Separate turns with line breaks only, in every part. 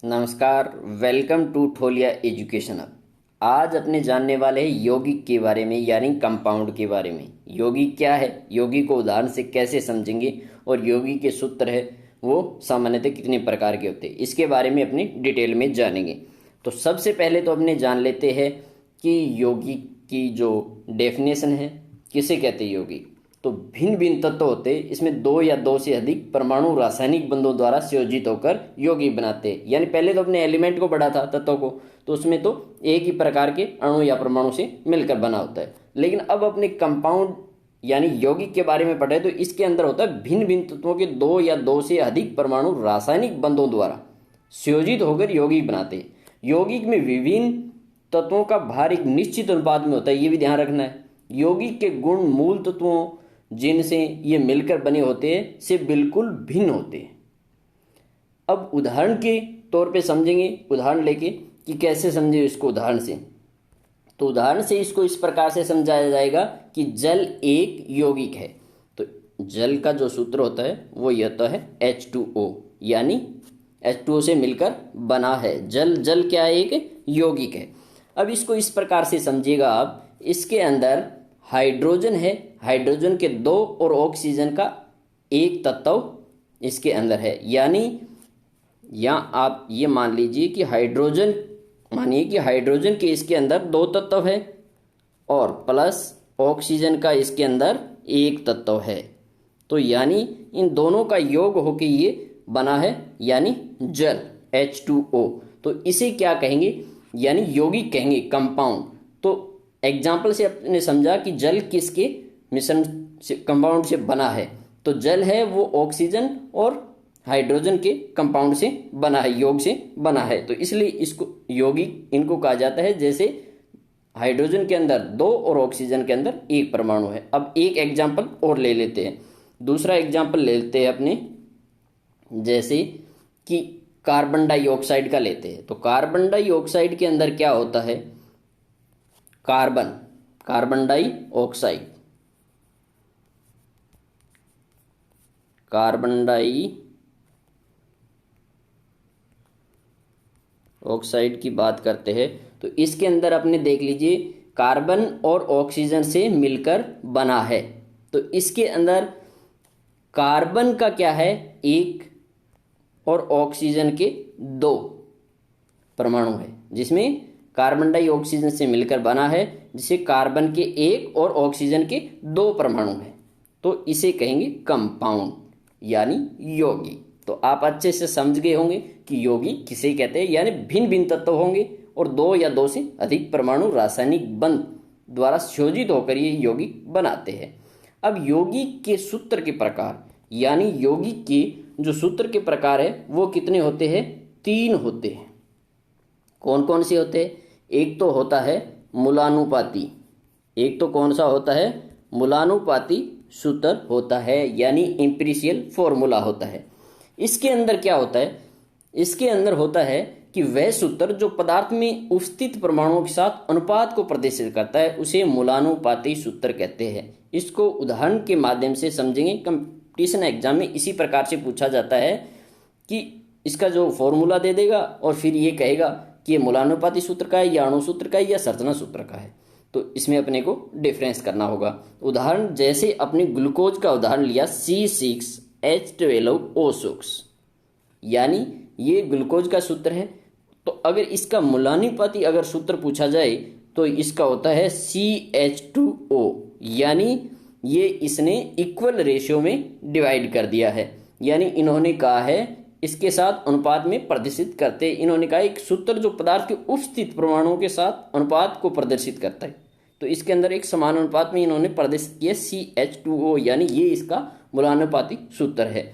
नमस्कार। Welcome to Tholiya education अब। आज अपने जानने वाले हैं यौगिक के बारे में, यानी कंपाउंड के बारे में। यौगिक क्या है, यौगिक को उदाहरण से कैसे समझेंगे, और यौगिक के सूत्र है वो सामान्यतः कितने प्रकार के होते हैं, इसके बारे में अपनी डिटेल में जानेंगे। तो सबसे पहले तो अपने जान लेते हैं कि यौगिक की जो डेफिनेशन है, किसे कहते हैं यौगिक। तो भिन्न भिन्न तत्व होते हैं, इसमें दो या दो से अधिक परमाणु रासायनिक बंधों द्वारा संयोजित होकर यौगिक बनाते हैं। यानी पहले तो अपने एलिमेंट को बढ़ा था, तत्वों को, तो उसमें तो एक ही प्रकार के अणु या परमाणु से मिलकर बना होता है। लेकिन अब अपने कंपाउंड यानी यौगिक के बारे में पढ़े तो इसके अंदर होता है भिन्न भिन्न तत्वों के दो या दो से अधिक परमाणु रासायनिक बंधों द्वारा संयोजित होकर यौगिक बनाते हैं। यौगिक में विभिन्न तत्वों का भार एक निश्चित अनुपात में होता है, ये भी ध्यान रखना है। यौगिक के गुण मूल तत्वों जिनसे ये मिलकर बने होते हैं से बिल्कुल भिन्न होते हैं। अब उदाहरण के तौर पे समझेंगे, उदाहरण लेके कि कैसे समझे इसको उदाहरण से। तो उदाहरण से इसको इस प्रकार से समझाया जाएगा कि जल एक यौगिक है। तो जल का जो सूत्र होता है वो यह तो है H2O, यानी H2O से मिलकर बना है जल। जल क्या है, एक यौगिक है। अब इसको इस प्रकार से समझिएगा आप, इसके अंदर हाइड्रोजन है, हाइड्रोजन के दो और ऑक्सीजन का एक तत्व इसके अंदर है। यानी यहाँ आप ये मान लीजिए कि हाइड्रोजन, मानिए कि हाइड्रोजन के इसके अंदर दो तत्व है और प्लस ऑक्सीजन का इसके अंदर एक तत्व है। तो यानी इन दोनों का योग होके ये बना है, यानी जल H2O। तो इसे क्या कहेंगे, यानी यौगिक कहेंगे, कंपाउंड। तो एग्जाम्पल से आपने समझा कि जल किसके मिश्रण से, कंपाउंड से बना है। तो जल है वो ऑक्सीजन और हाइड्रोजन के कंपाउंड से बना है, योग से बना है। तो इसलिए इसको यौगिक इनको कहा जाता है। जैसे हाइड्रोजन के अंदर दो और ऑक्सीजन के अंदर एक परमाणु है। अब एक एग्जाम्पल और ले लेते हैं, दूसरा एग्जाम्पल ले लेते हैं अपने, जैसे कि कार्बन डाइऑक्साइड का लेते हैं। तो कार्बन डाइऑक्साइड के अंदर क्या होता है, carbon, carbon dioxide, carbon dioxide की बात करते हैं तो इसके अंदर अपने देख लीजिए कार्बन और ऑक्सीजन से मिलकर बना है। तो इसके अंदर कार्बन का क्या है, एक, और ऑक्सीजन के दो परमाणु है, जिसमें कार्बन डाइऑक्सीजन से मिलकर बना है, जिसे कार्बन के एक और ऑक्सीजन के दो परमाणु हैं। तो इसे कहेंगे कंपाउंड, यानी यौगिक। तो आप अच्छे से समझ गए होंगे कि यौगिक किसे कहते हैं, यानी भिन्न भिन्न तत्व होंगे और दो या दो से अधिक परमाणु रासायनिक बंध द्वारा संयोजित होकर ये यौगिक बनाते हैं। अब यौगिक के सूत्र के प्रकार, यानी यौगिक के जो सूत्र के प्रकार है वो कितने होते हैं, तीन होते हैं। कौन कौन से होते हैं, एक तो होता है मूलानुपाती, एक तो कौन सा होता है, मूलानुपाती सूत्र होता है, यानी एम्पिरिकल फॉर्मूला होता है। इसके अंदर क्या होता है, इसके अंदर होता है कि वह सूत्र जो पदार्थ में उपस्थित परमाणुओं के साथ अनुपात को प्रदर्शित करता है उसे मूलानुपाती सूत्र कहते हैं। इसको उदाहरण के माध्यम से समझेंगे। कंपटीशन एग्जाम में इसी प्रकार से पूछा जाता है कि इसका जो फॉर्मूला दे देगा और फिर ये कहेगा कि ये मूलानुपाती सूत्र का है या अणु सूत्र का है या सर्जना सूत्र का है। तो इसमें अपने को डिफरेंस करना होगा। उदाहरण जैसे अपने ग्लूकोज का उदाहरण लिया C6H12O6, यानी ये ग्लूकोज का सूत्र है। तो अगर इसका मूलानुपाती अगर सूत्र पूछा जाए तो इसका होता है CH2O, यानी ये इसने इक्वल रेशियो में डिवाइड कर दिया है। यानी इन्होंने कहा है इसके साथ अनुपात में प्रदर्शित करते, इन्होंने कहा एक सूत्र जो पदार्थ के उपस्थित परमाणुओं के साथ अनुपात को प्रदर्शित करता है। तो इसके अंदर एक समान अनुपात में इन्होंने प्रदर्शित किया CH2O, यानी ये इसका मूलानुपाती सूत्र है।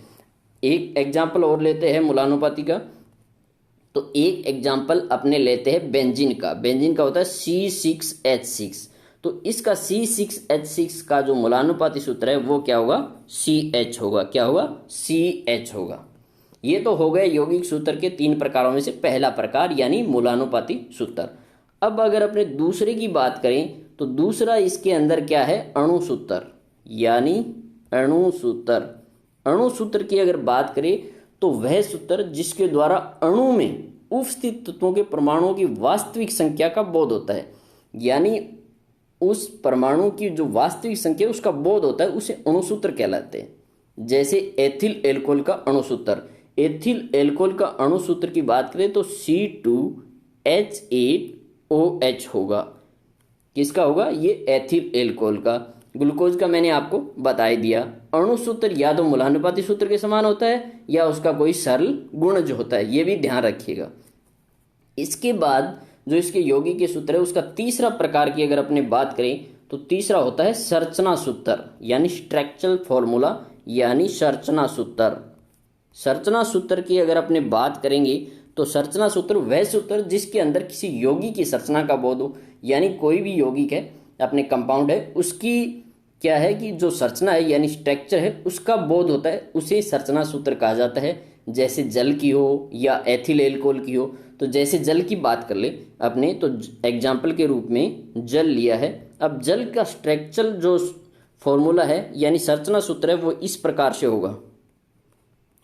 एक एग्जाम्पल और लेते हैं मूलानुपाती का। तो एक एग्जाम्पल अपने लेते हैं बेंजीन का। बेंजीन का होता है C6H6। तो इसका C6H6 का जो मूलानुपाती सूत्र है वो क्या होगा, CH होगा। क्या होगा, CH होगा। ये तो हो गए यौगिक सूत्र के तीन प्रकारों में से पहला प्रकार, यानी मूलानुपाती सूत्र। अब अगर अपने दूसरे की बात करें तो दूसरा इसके अंदर क्या है, अणु सूत्र, यानी अणु सूत्र। अणु सूत्र की अगर बात करें तो वह सूत्र जिसके द्वारा अणु में उपस्थित तत्वों के परमाणुओं की वास्तविक संख्या का बोध होता है। यानी उस परमाणु की जो वास्तविक संख्या उसका बोध होता है, उसे अणुसूत्र कहलाते हैं। जैसे एथिल एल्कोहल का अणुसूत्र, एथिल एल्कोहल का अणुसूत्र की बात करें तो C2H8OH होगा। किसका होगा? ये एथिल एल्कोहल का। ग्लूकोज का मैंने आपको बता ही दिया। अणुसूत्र या तो मूलानुपाती सूत्र के समान होता है या उसका कोई सरल गुणज होता है, ये भी ध्यान रखिएगा। इसके बाद जो इसके यौगिक के सूत्र है उसका तीसरा प्रकार की अगर अपने बात करें तो तीसरा होता है संरचना सूत्र, यानी स्ट्रक्चरल फॉर्मूला, यानी संरचना सूत्र। संरचना सूत्र की अगर अपने बात करेंगे तो संरचना सूत्र वह सूत्र जिसके अंदर किसी यौगिक की संरचना का बोध हो, यानी कोई भी यौगिक है अपने कंपाउंड है उसकी क्या है कि जो संरचना है यानी स्ट्रक्चर है उसका बोध होता है, उसे संरचना सूत्र कहा जाता है। जैसे जल की हो या एथिल एल्कोहल की हो, तो जैसे जल की बात कर ले अपने, तो एग्जाम्पल के रूप में जल लिया है। अब जल का स्ट्रक्चरल जो फॉर्मूला है यानी संरचना सूत्र है वो इस प्रकार से होगा।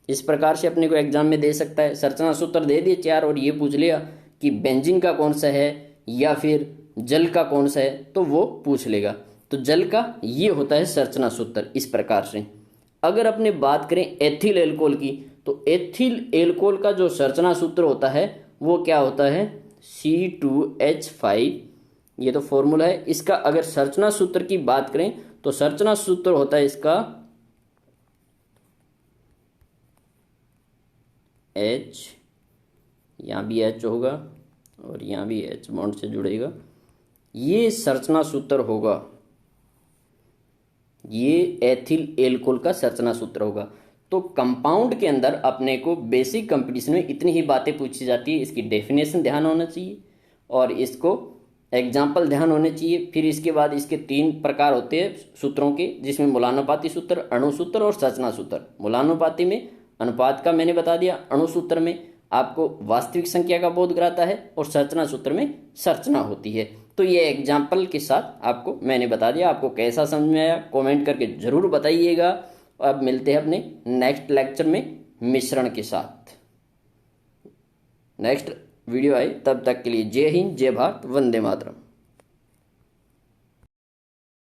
इस प्रकार से अपने को एग्जाम में दे सकता है। संरचना सूत्र दे दिए 4 और ये पूछ लिया कि बेंजीन का कौन सा है या फिर जल का कौन सा है, तो वो पूछ लेगा। तो जल का ये होता है संरचना सूत्र इस प्रकार से। अगर अपने बात करें एथिल एल्कोहल की, तो एथिल एल्कोहल का जो संरचना सूत्र होता है वो क्या होता है? C2H5, ये तो फॉर्मूला है इसका। अगर संरचना सूत्र की बात करें तो संरचना सूत्र होता है इसका H, यहाँ भी H होगा और यहाँ भी H बॉन्ड से जुड़ेगा, ये संरचना सूत्र होगा। ये एथिल एल्कोहल का संरचना सूत्र होगा। तो कंपाउंड के अंदर अपने को बेसिक कंपटीशन में इतनी ही बातें पूछी जाती है। इसकी डेफिनेशन ध्यान होना चाहिए और इसको एग्जाम्पल ध्यान होने चाहिए। फिर इसके बाद इसके 3 प्रकार होते हैं सूत्रों के, जिसमें मूलानुपाती सूत्र, अणुसूत्र और संरचना सूत्र। मूलानुपाती में अनुपात का मैंने बता दिया, अणुसूत्र में आपको वास्तविक संख्या का बोध कराता है और संरचना सूत्र में संरचना होती है। तो ये एग्जाम्पल के साथ आपको मैंने बता दिया। आपको कैसा समझ में आया कमेंट करके जरूर बताइएगा। अब मिलते हैं अपने नेक्स्ट लेक्चर में मिश्रण के साथ। नेक्स्ट वीडियो आए तब तक के लिए जय हिंद, जय भारत, वंदे मातरम।